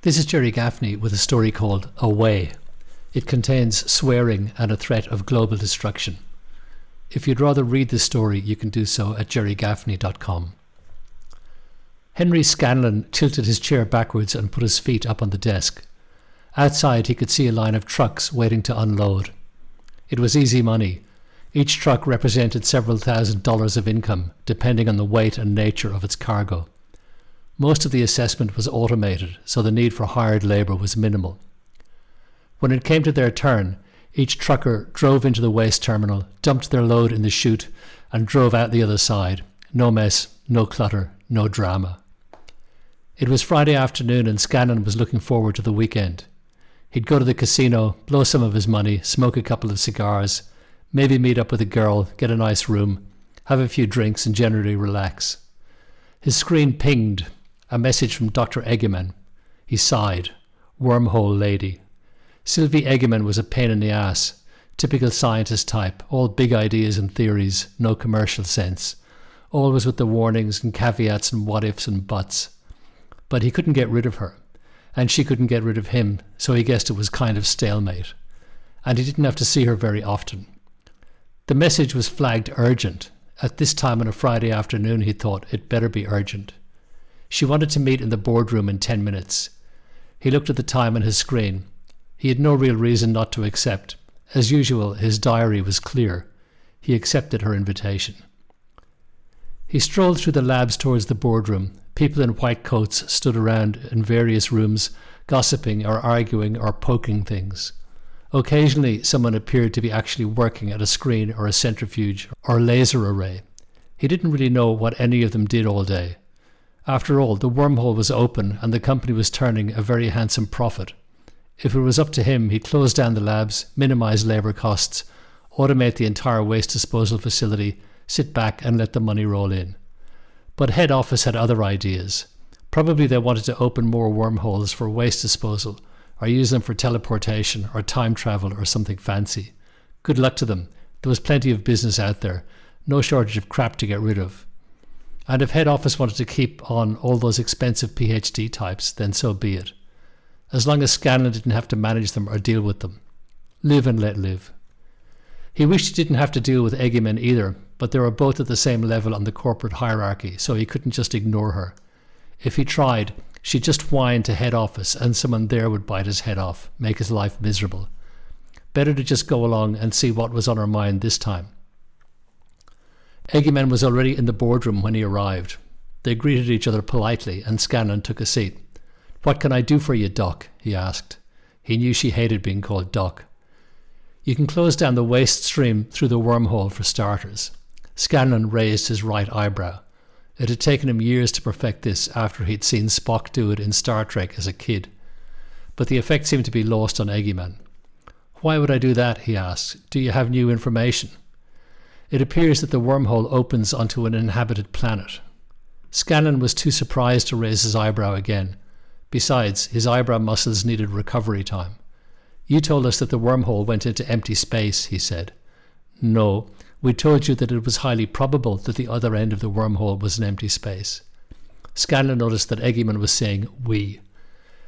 This is Jerry Gaffney with a story called Away. It contains swearing and a threat of global destruction. If you'd rather read this story, you can do so at jerrygaffney.com. Henry Scanlon tilted his chair backwards and put his feet up on the desk. Outside, he could see a line of trucks waiting to unload. It was easy money. Each truck represented several $1,000s of income, depending on the weight and nature of its cargo. Most of the assessment was automated, so the need for hired labour was minimal. When it came to their turn, each trucker drove into the waste terminal, dumped their load in the chute, and drove out the other side. No mess, no clutter, no drama. It was Friday afternoon and Scanlon was looking forward to the weekend. He'd go to the casino, blow some of his money, smoke a couple of cigars, maybe meet up with a girl, get a nice room, have a few drinks and generally relax. His screen pinged, a message from Dr. Eggman. He sighed. Wormhole lady. Sylvie Eggman was a pain in the ass. Typical scientist type, all big ideas and theories, no commercial sense. Always with the warnings and caveats and what-ifs and buts. But he couldn't get rid of her. And she couldn't get rid of him, so he guessed it was kind of stalemate. And he didn't have to see her very often. The message was flagged urgent. At this time on a Friday afternoon, he thought, it better be urgent. She wanted to meet in the boardroom in 10 minutes. He looked at the time on his screen. He had no real reason not to accept. As usual, his diary was clear. He accepted her invitation. He strolled through the labs towards the boardroom. People in white coats stood around in various rooms, gossiping or arguing or poking things. Occasionally, someone appeared to be actually working at a screen or a centrifuge or laser array. He didn't really know what any of them did all day. After all, the wormhole was open and the company was turning a very handsome profit. If it was up to him, he'd close down the labs, minimise labour costs, automate the entire waste disposal facility, sit back and let the money roll in. But head office had other ideas. Probably they wanted to open more wormholes for waste disposal, or use them for teleportation or time travel or something fancy. Good luck to them. There was plenty of business out there, no shortage of crap to get rid of. And if head office wanted to keep on all those expensive PhD types, then so be it. As long as Scanlon didn't have to manage them or deal with them. Live and let live. He wished he didn't have to deal with Eggman either, but they were both at the same level on the corporate hierarchy, so he couldn't just ignore her. If he tried, she'd just whine to head office and someone there would bite his head off, make his life miserable. Better to just go along and see what was on her mind this time. Eggman was already in the boardroom when he arrived. They greeted each other politely and Scanlon took a seat. "What can I do for you, Doc?" he asked. He knew she hated being called Doc. "You can close down the waste stream through the wormhole for starters." Scanlon raised his right eyebrow. It had taken him years to perfect this after he'd seen Spock do it in Star Trek as a kid. But the effect seemed to be lost on Eggman. "Why would I do that?" he asked. "Do you have new information?" "It appears that the wormhole opens onto an inhabited planet." Scanlon was too surprised to raise his eyebrow again. Besides, his eyebrow muscles needed recovery time. "You told us that the wormhole went into empty space," he said. "No, we told you that it was highly probable that the other end of the wormhole was an empty space." Scanlon noticed that Eggman was saying "we."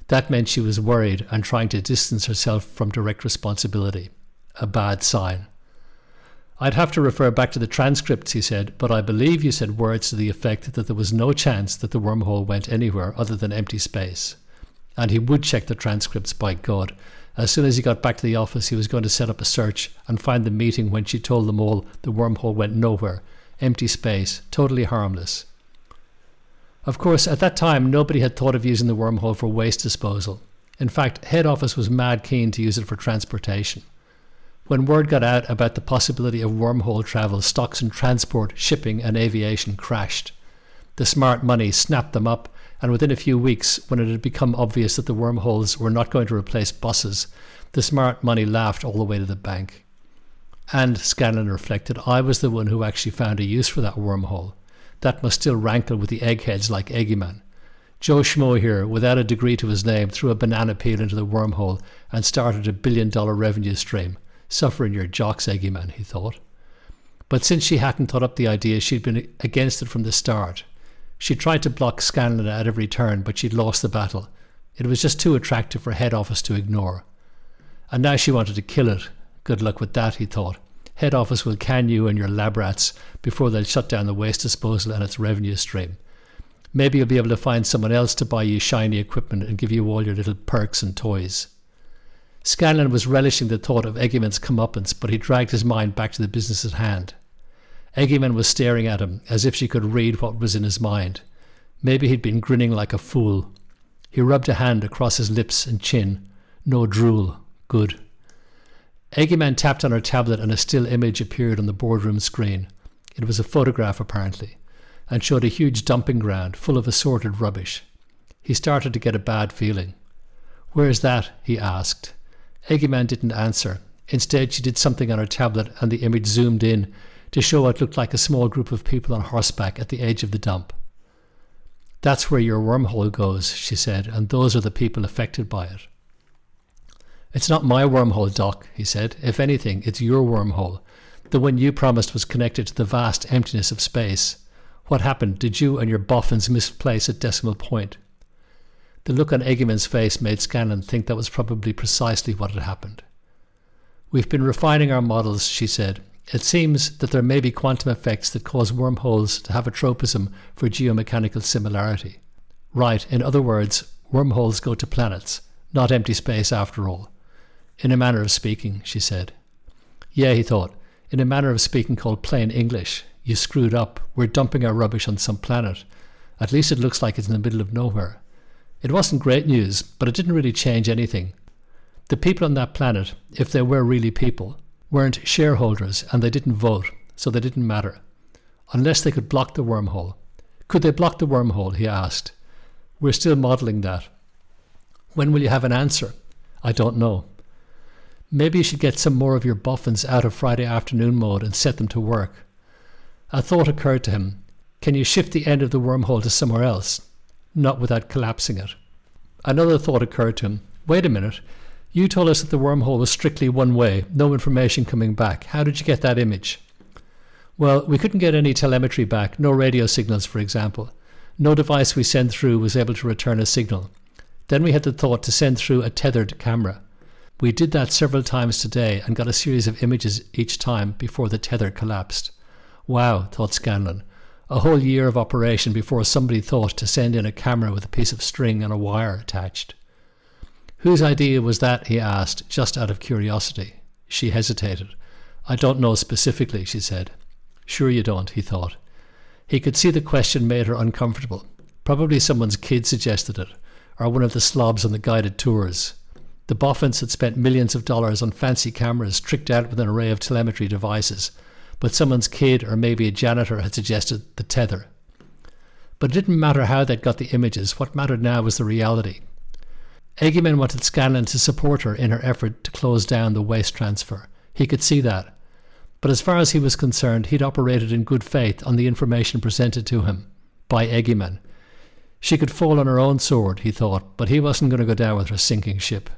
That meant she was worried and trying to distance herself from direct responsibility. A bad sign. "I'd have to refer back to the transcripts," he said, "but I believe you said words to the effect that there was no chance that the wormhole went anywhere other than empty space." And he would check the transcripts, by God. As soon as he got back to the office, he was going to set up a search and find the meeting when she told them all the wormhole went nowhere. Empty space, totally harmless. Of course, at that time, nobody had thought of using the wormhole for waste disposal. In fact, head office was mad keen to use it for transportation. When word got out about the possibility of wormhole travel, stocks in transport, shipping and aviation crashed. The smart money snapped them up, and within a few weeks, when it had become obvious that the wormholes were not going to replace buses, the smart money laughed all the way to the bank. And, Scanlon reflected, I was the one who actually found a use for that wormhole. That must still rankle with the eggheads like Eggman. Joe Schmo here, without a degree to his name, threw a banana peel into the wormhole and started a $1 billion revenue stream. Suffer in your jocks, Eggman, he thought. But since she hadn't thought up the idea, she'd been against it from the start. She tried to block Scanlon at every turn, but she'd lost the battle. It was just too attractive for head office to ignore. And now she wanted to kill it. Good luck with that, he thought. Head office will can you and your lab rats before they'll shut down the waste disposal and its revenue stream. Maybe you'll be able to find someone else to buy you shiny equipment and give you all your little perks and toys. Scanlon was relishing the thought of Eggieman's comeuppance, but he dragged his mind back to the business at hand. Eggieman was staring at him as if she could read what was in his mind. Maybe he'd been grinning like a fool. He rubbed a hand across his lips and chin. No drool. Good. Eggieman tapped on her tablet and a still image appeared on the boardroom screen. It was a photograph apparently, and showed a huge dumping ground full of assorted rubbish. He started to get a bad feeling. "Where's that?" he asked. Eggieman didn't answer. Instead, she did something on her tablet and the image zoomed in to show what looked like a small group of people on horseback at the edge of the dump. "That's where your wormhole goes," she said, "and those are the people affected by it." "It's not my wormhole, Doc," he said. "If anything, it's your wormhole. The one you promised was connected to the vast emptiness of space. What happened? Did you and your boffins misplace a decimal point?" The look on Eggieman's face made Scanlon think that was probably precisely what had happened. "We've been refining our models," she said. "It seems that there may be quantum effects that cause wormholes to have a tropism for geomechanical similarity." "Right, in other words, wormholes go to planets, not empty space after all." "In a manner of speaking," she said. "Yeah," he thought, "in a manner of speaking called plain English. You screwed up. We're dumping our rubbish on some planet. At least it looks like it's in the middle of nowhere." It wasn't great news, but it didn't really change anything. The people on that planet, if they were really people, weren't shareholders and they didn't vote, so they didn't matter. Unless they could block the wormhole. "Could they block the wormhole?" he asked. "We're still modelling that." "When will you have an answer?" "I don't know." "Maybe you should get some more of your boffins out of Friday afternoon mode and set them to work." A thought occurred to him. Can you shift the end of the wormhole to somewhere else? Not without collapsing it. Another thought occurred to him. Wait a minute. You told us that the wormhole was strictly one way, no information coming back. How did you get that image? Well, we couldn't get any telemetry back, no radio signals, for example. No device we sent through was able to return a signal. Then we had the thought to send through a tethered camera. We did that several times today and got a series of images each time before the tether collapsed. Wow, thought Scanlon. A whole year of operation before somebody thought to send in a camera with a piece of string and a wire attached. Whose idea was that, he asked, just out of curiosity. She hesitated. I don't know specifically, she said. Sure you don't, he thought. He could see the question made her uncomfortable. Probably someone's kid suggested it, or one of the slobs on the guided tours. The boffins had spent millions of dollars on fancy cameras tricked out with an array of telemetry devices, but someone's kid or maybe a janitor had suggested the tether. But it didn't matter how they'd got the images. What mattered now was the reality. Eggieman wanted Scanlon to support her in her effort to close down the waste transfer. He could see that. But as far as he was concerned, he'd operated in good faith on the information presented to him by Eggieman. She could fall on her own sword, he thought, but he wasn't going to go down with her sinking ship.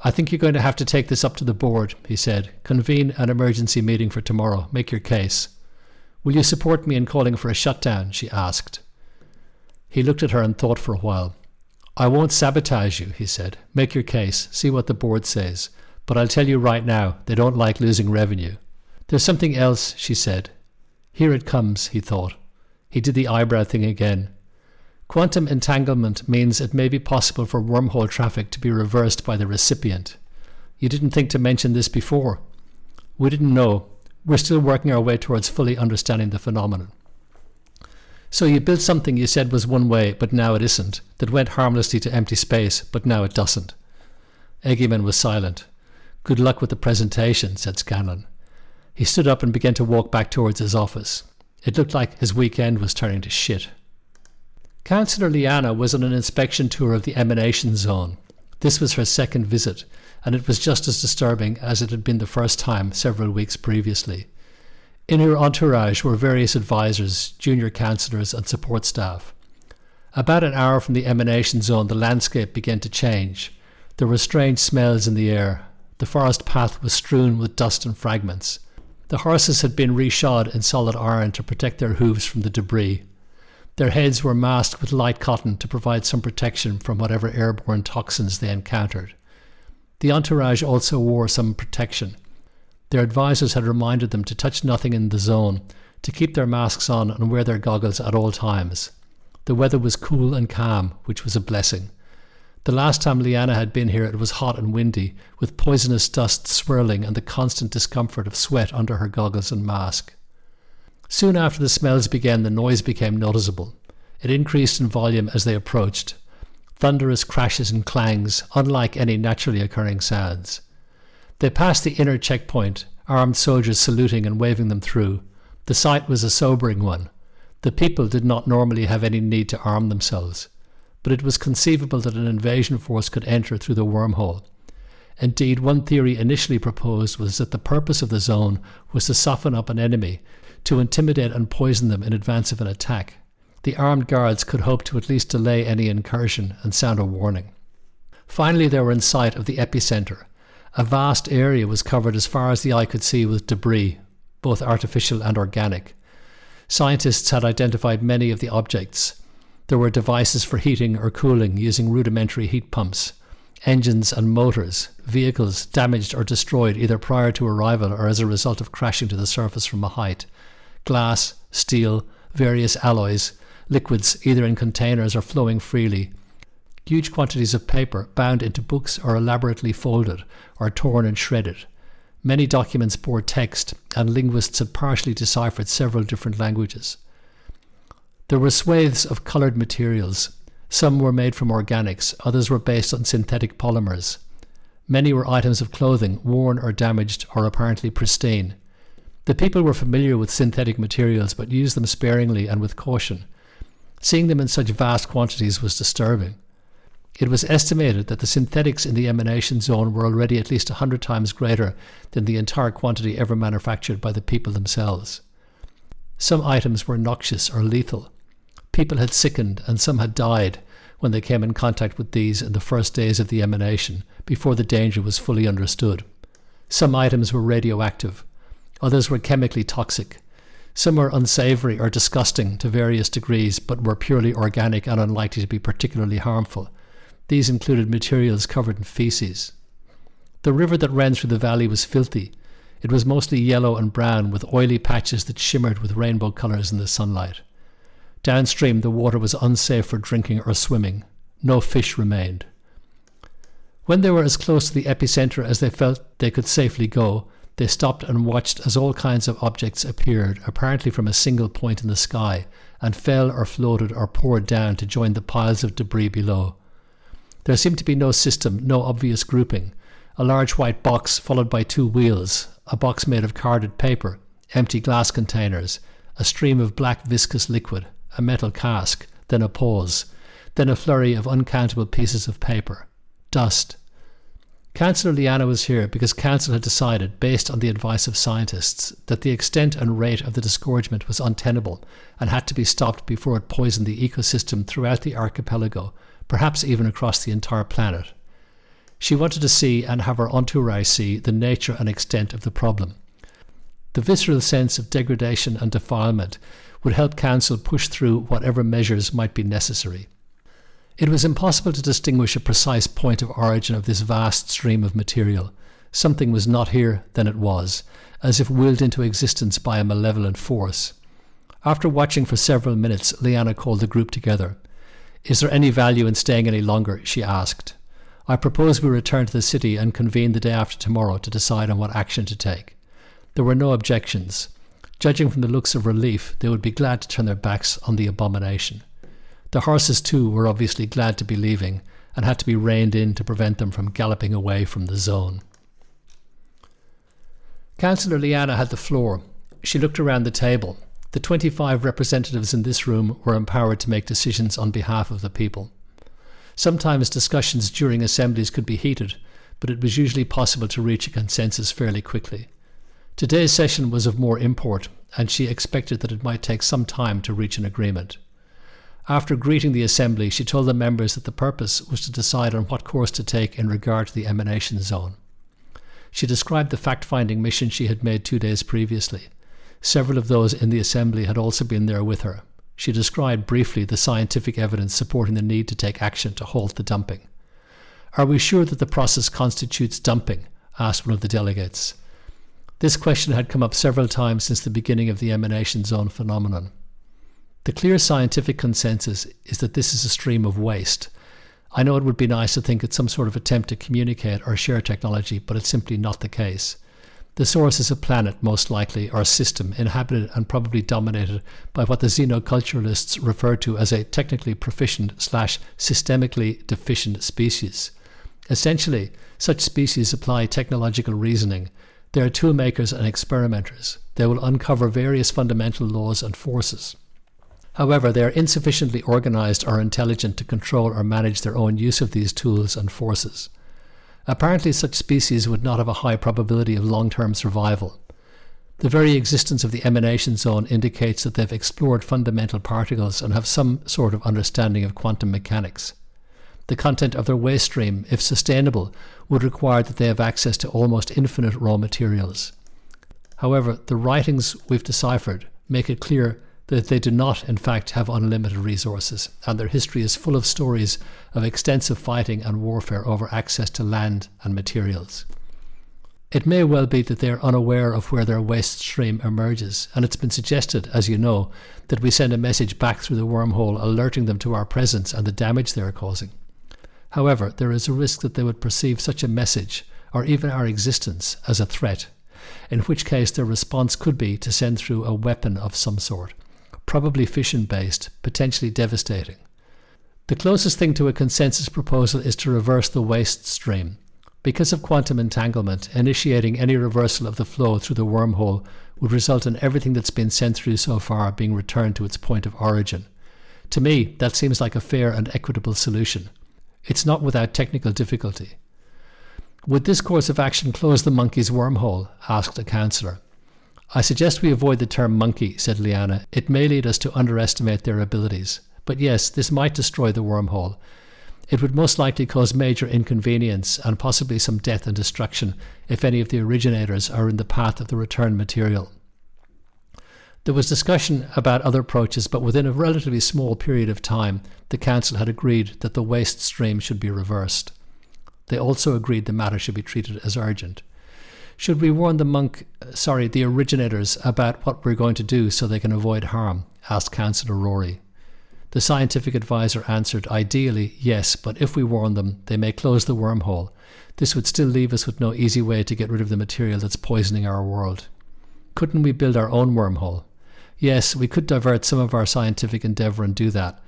I think you're going to have to take this up to the board, he said. Convene an emergency meeting for tomorrow. Make your case. Will you support me in calling for a shutdown? She asked. He looked at her and thought for a while. I won't sabotage you, he said. Make your case. See what the board says. But I'll tell you right now, they don't like losing revenue. There's something else, she said. Here it comes, he thought. He did the eyebrow thing again. Quantum entanglement means it may be possible for wormhole traffic to be reversed by the recipient. You didn't think to mention this before. We didn't know. We're still working our way towards fully understanding the phenomenon. So you built something you said was one way, but now it isn't, that went harmlessly to empty space, but now it doesn't. Eggieman was silent. Good luck with the presentation, said Scanlon. He stood up and began to walk back towards his office. It looked like his weekend was turning to shit. Councillor Liana was on an inspection tour of the emanation zone. This was her second visit, and it was just as disturbing as it had been the first time several weeks previously. In her entourage were various advisors, junior councillors and support staff. About an hour from the emanation zone, the landscape began to change. There were strange smells in the air. The forest path was strewn with dust and fragments. The horses had been reshod in solid iron to protect their hooves from the debris. Their heads were masked with light cotton to provide some protection from whatever airborne toxins they encountered. The entourage also wore some protection. Their advisors had reminded them to touch nothing in the zone, to keep their masks on and wear their goggles at all times. The weather was cool and calm, which was a blessing. The last time Leanna had been here it was hot and windy, with poisonous dust swirling and the constant discomfort of sweat under her goggles and mask. Soon after the smells began, the noise became noticeable. It increased in volume as they approached. Thunderous crashes and clangs, unlike any naturally occurring sounds. They passed the inner checkpoint, armed soldiers saluting and waving them through. The sight was a sobering one. The people did not normally have any need to arm themselves, but it was conceivable that an invasion force could enter through the wormhole. Indeed, one theory initially proposed was that the purpose of the zone was to soften up an enemy, to intimidate and poison them in advance of an attack. The armed guards could hope to at least delay any incursion and sound a warning. Finally, they were in sight of the epicenter. A vast area was covered as far as the eye could see with debris, both artificial and organic. Scientists had identified many of the objects. There were devices for heating or cooling using rudimentary heat pumps, engines and motors, vehicles damaged or destroyed either prior to arrival or as a result of crashing to the surface from a height, glass, steel, various alloys, liquids either in containers or flowing freely, huge quantities of paper bound into books or elaborately folded or torn and shredded. Many documents bore text, and linguists had partially deciphered several different languages. There were swathes of coloured materials. Some were made from organics, others were based on synthetic polymers. Many were items of clothing, worn or damaged or apparently pristine. The people were familiar with synthetic materials but used them sparingly and with caution. Seeing them in such vast quantities was disturbing. It was estimated that the synthetics in the emanation zone were already at least 100 times greater than the entire quantity ever manufactured by the people themselves. Some items were noxious or lethal. People had sickened and some had died when they came in contact with these in the first days of the emanation, before the danger was fully understood. Some items were radioactive. Others were chemically toxic. Some were unsavory or disgusting to various degrees, but were purely organic and unlikely to be particularly harmful. These included materials covered in feces. The river that ran through the valley was filthy. It was mostly yellow and brown, with oily patches that shimmered with rainbow colours in the sunlight. Downstream, the water was unsafe for drinking or swimming. No fish remained. When they were as close to the epicenter as they felt they could safely go, they stopped and watched as all kinds of objects appeared, apparently from a single point in the sky, and fell or floated or poured down to join the piles of debris below. There seemed to be no system, no obvious grouping. A large white box followed by two wheels, a box made of carded paper, empty glass containers, a stream of black viscous liquid, a metal cask, then a pause, then a flurry of uncountable pieces of paper. Dust. Councillor Leanna was here because Council had decided, based on the advice of scientists, that the extent and rate of the disgorgement was untenable and had to be stopped before it poisoned the ecosystem throughout the archipelago, perhaps even across the entire planet. She wanted to see, and have her entourage see, the nature and extent of the problem. The visceral sense of degradation and defilement would help Council push through whatever measures might be necessary. It was impossible to distinguish a precise point of origin of this vast stream of material. Something was not here, then it was, as if willed into existence by a malevolent force. After watching for several minutes, Leanna called the group together. "Is there any value in staying any longer?" she asked. "I propose we return to the city and convene the day after tomorrow to decide on what action to take." There were no objections. Judging from the looks of relief, they would be glad to turn their backs on the abomination. The horses too were obviously glad to be leaving and had to be reined in to prevent them from galloping away from the zone. Councillor Leanna had the floor. She looked around the table. The 25 representatives in this room were empowered to make decisions on behalf of the people. Sometimes discussions during assemblies could be heated, but it was usually possible to reach a consensus fairly quickly. Today's session was of more import, and she expected that it might take some time to reach an agreement. After greeting the assembly, she told the members that the purpose was to decide on what course to take in regard to the emanation zone. She described the fact-finding mission she had made 2 days previously. Several of those in the assembly had also been there with her. She described briefly the scientific evidence supporting the need to take action to halt the dumping. "Are we sure that the process constitutes dumping?" asked one of the delegates. This question had come up several times since the beginning of the emanation zone phenomenon. The clear scientific consensus is that this is a stream of waste. I know it would be nice to think it's some sort of attempt to communicate or share technology, but it's simply not the case. The source is a planet, most likely, or a system, inhabited and probably dominated by what the xenoculturalists refer to as a technically proficient/systemically deficient species. Essentially, such species apply technological reasoning. They are tool makers and experimenters. They will uncover various fundamental laws and forces. However, they are insufficiently organized or intelligent to control or manage their own use of these tools and forces. Apparently, such species would not have a high probability of long-term survival. The very existence of the emanation zone indicates that they've explored fundamental particles and have some sort of understanding of quantum mechanics. The content of their waste stream, if sustainable, would require that they have access to almost infinite raw materials. However, the writings we've deciphered make it clear that they do not, in fact, have unlimited resources, and their history is full of stories of extensive fighting and warfare over access to land and materials. It may well be that they are unaware of where their waste stream emerges, and it's been suggested, as you know, that we send a message back through the wormhole alerting them to our presence and the damage they are causing. However, there is a risk that they would perceive such a message, or even our existence, as a threat, in which case their response could be to send through a weapon of some sort, probably fission-based, potentially devastating. The closest thing to a consensus proposal is to reverse the waste stream. Because of quantum entanglement, initiating any reversal of the flow through the wormhole would result in everything that's been sent through so far being returned to its point of origin. To me, that seems like a fair and equitable solution. It's not without technical difficulty. "Would this course of action close the monkey's wormhole?" asked a councillor. "I suggest we avoid the term monkey," said Liana. "It may lead us to underestimate their abilities. But yes, this might destroy the wormhole. It would most likely cause major inconvenience and possibly some death and destruction if any of the originators are in the path of the return material." There was discussion about other approaches, but within a relatively small period of time, the council had agreed that the waste stream should be reversed. They also agreed the matter should be treated as urgent. "Should we warn the originators about what we're going to do so they can avoid harm?" asked Councillor Rory. The scientific advisor answered, "Ideally, yes, but if we warn them, they may close the wormhole. This would still leave us with no easy way to get rid of the material that's poisoning our world." "Couldn't we build our own wormhole?" "Yes, we could divert some of our scientific endeavour and do that.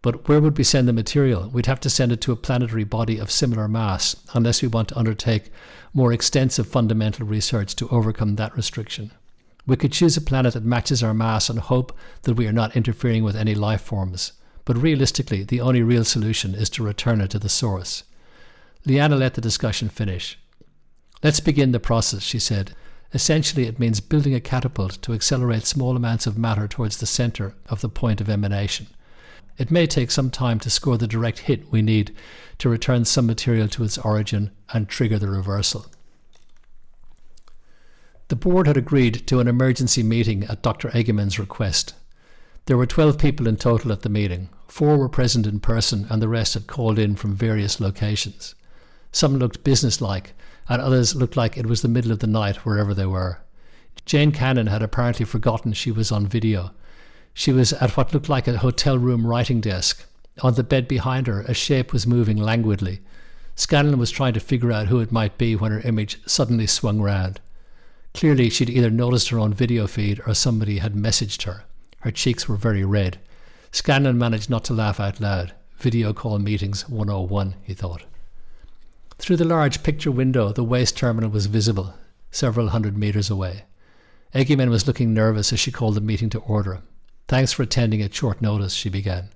But where would we send the material? We'd have to send it to a planetary body of similar mass, unless we want to undertake more extensive fundamental research to overcome that restriction. We could choose a planet that matches our mass and hope that we are not interfering with any life forms. But realistically, the only real solution is to return it to the source." Liana let the discussion finish. "Let's begin the process," she said. "Essentially, it means building a catapult to accelerate small amounts of matter towards the centre of the point of emanation. It may take some time to score the direct hit we need to return some material to its origin and trigger the reversal." The board had agreed to an emergency meeting at Dr. Egeman's request. There were 12 people in total at the meeting. 4 were present in person and the rest had called in from various locations. Some looked businesslike, and others looked like it was the middle of the night wherever they were. Jane Cannon had apparently forgotten she was on video. She was at what looked like a hotel room writing desk. On the bed behind her, a shape was moving languidly. Scanlon was trying to figure out who it might be when her image suddenly swung round. Clearly, she'd either noticed her own video feed or somebody had messaged her. Her cheeks were very red. Scanlon managed not to laugh out loud. Video call meetings 101, he thought. Through the large picture window, the waste terminal was visible, several hundred metres away. Egeman was looking nervous as she called the meeting to order. "Thanks for attending at short notice," she began.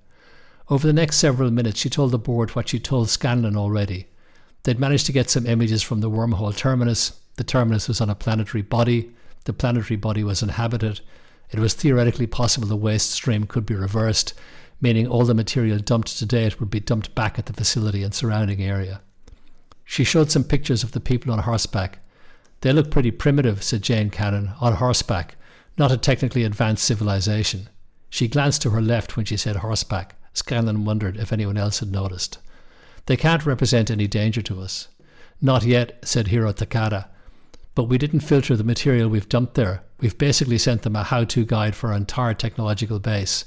Over the next several minutes, she told the board what she told Scanlon already. They'd managed to get some images from the wormhole terminus. The terminus was on a planetary body. The planetary body was inhabited. It was theoretically possible the waste stream could be reversed, meaning all the material dumped to date would be dumped back at the facility and surrounding area. She showed some pictures of the people on horseback. "They look pretty primitive," said Jane Cannon, "on horseback, not a technically advanced civilization." She glanced to her left when she said horseback. Scanlon wondered if anyone else had noticed. They can't represent any danger to us. Not yet, said Hiro Takada. But we didn't filter the material we've dumped there. We've basically sent them a how-to guide for our entire technological base.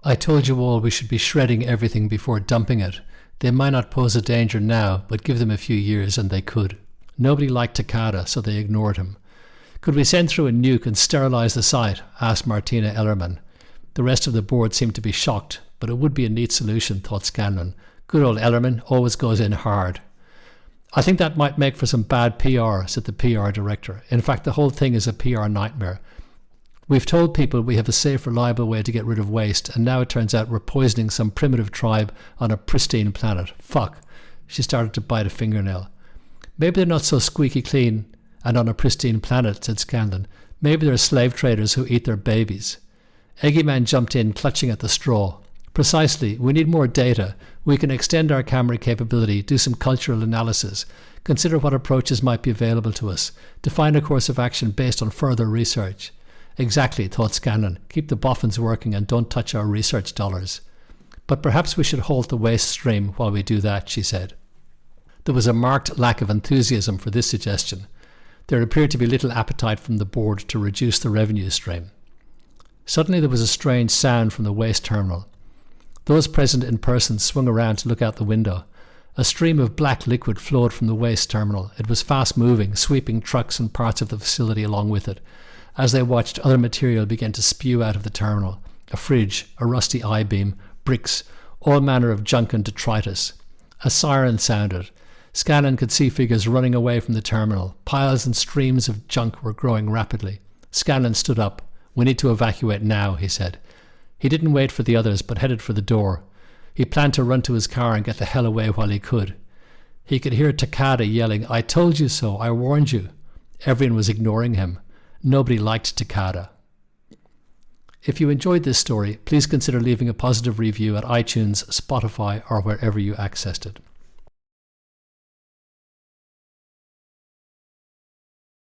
I told you all we should be shredding everything before dumping it. They might not pose a danger now, but give them a few years and they could. Nobody liked Takada, so they ignored him. Could we send through a nuke and sterilize the site? Asked Martina Ellerman. The rest of the board seemed to be shocked, but it would be a neat solution, thought Scanlon. Good old Ellerman always goes in hard. I think that might make for some bad PR, said the PR director. In fact, the whole thing is a PR nightmare. We've told people we have a safe, reliable way to get rid of waste, and now it turns out we're poisoning some primitive tribe on a pristine planet. Fuck. She started to bite a fingernail. Maybe they're not so squeaky clean and on a pristine planet, said Scanlon. Maybe they're slave traders who eat their babies. Eggyman jumped in, clutching at the straw. Precisely. We need more data. We can extend our camera capability, do some cultural analysis, consider what approaches might be available to us, define a course of action based on further research. Exactly, thought Scanlon. Keep the boffins working and don't touch our research dollars. But perhaps we should halt the waste stream while we do that, she said. There was a marked lack of enthusiasm for this suggestion. There appeared to be little appetite from the board to reduce the revenue stream. Suddenly there was a strange sound from the waste terminal. Those present in person swung around to look out the window. A stream of black liquid flowed from the waste terminal. It was fast-moving, sweeping trucks and parts of the facility along with it. As they watched, other material began to spew out of the terminal. A fridge, a rusty I-beam, bricks, all manner of junk and detritus. A siren sounded. Scanlon could see figures running away from the terminal. Piles and streams of junk were growing rapidly. Scanlon stood up. We need to evacuate now, he said. He didn't wait for the others, but headed for the door. He planned to run to his car and get the hell away while he could. He could hear Takada yelling, I told you so, I warned you. Everyone was ignoring him. Nobody liked Takada. If you enjoyed this story, please consider leaving a positive review at iTunes, Spotify, or wherever you accessed it.